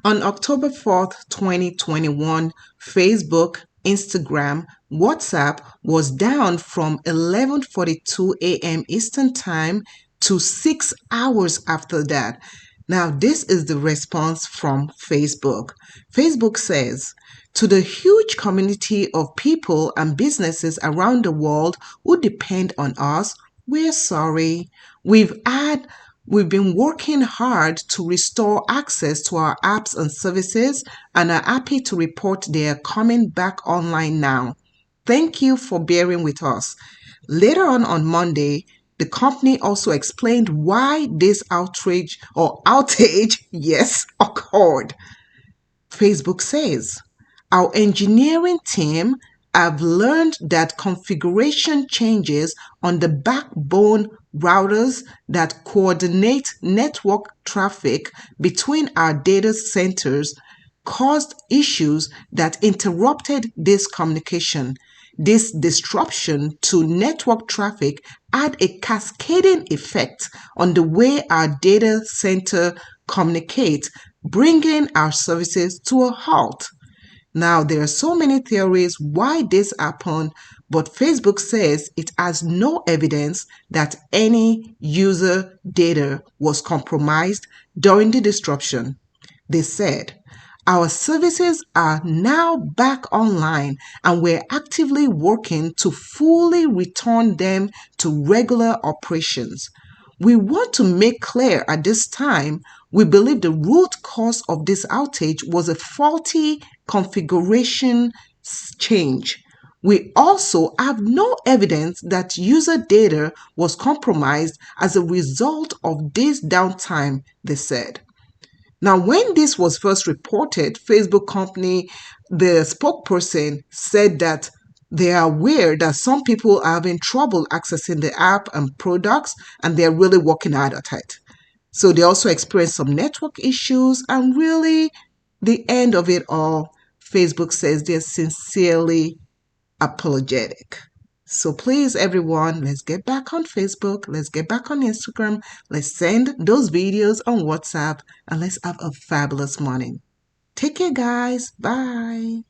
On October 4th, 2021, Facebook, Instagram, WhatsApp was down from 11:42 a.m. Eastern Time to 6 hours after that. Now, this is the response from Facebook. Facebook says, to the huge community of people and businesses around the world who depend on us, we're sorry. We've been working hard to restore access to our apps and services and are happy to report they are coming back online now. Thank you for bearing with us. Later on Monday, the company also explained why this outage, yes, occurred. Facebook says, our engineering team have learned that configuration changes on the backbone routers that coordinate network traffic between our data centers caused issues that interrupted this communication. This disruption to network traffic had a cascading effect on the way our data center communicate, bringing our services to a halt. Now, there are so many theories why this happened, but Facebook says it has no evidence that any user data was compromised during the disruption. They said, our services are now back online and we're actively working to fully return them to regular operations. We want to make clear at this time, we believe the root cause of this outage was a faulty configuration change. We also have no evidence that user data was compromised as a result of this downtime, they said. Now, when this was first reported, Facebook company, the spokesperson said that they are aware that some people are having trouble accessing the app and products, and they're really working hard at it. So they also experienced some network issues, and really, the end of it all, Facebook says they're sincerely apologetic. So please, everyone, let's get back on Facebook. Let's get back on Instagram. Let's send those videos on WhatsApp and let's have a fabulous morning. Take care, guys. Bye.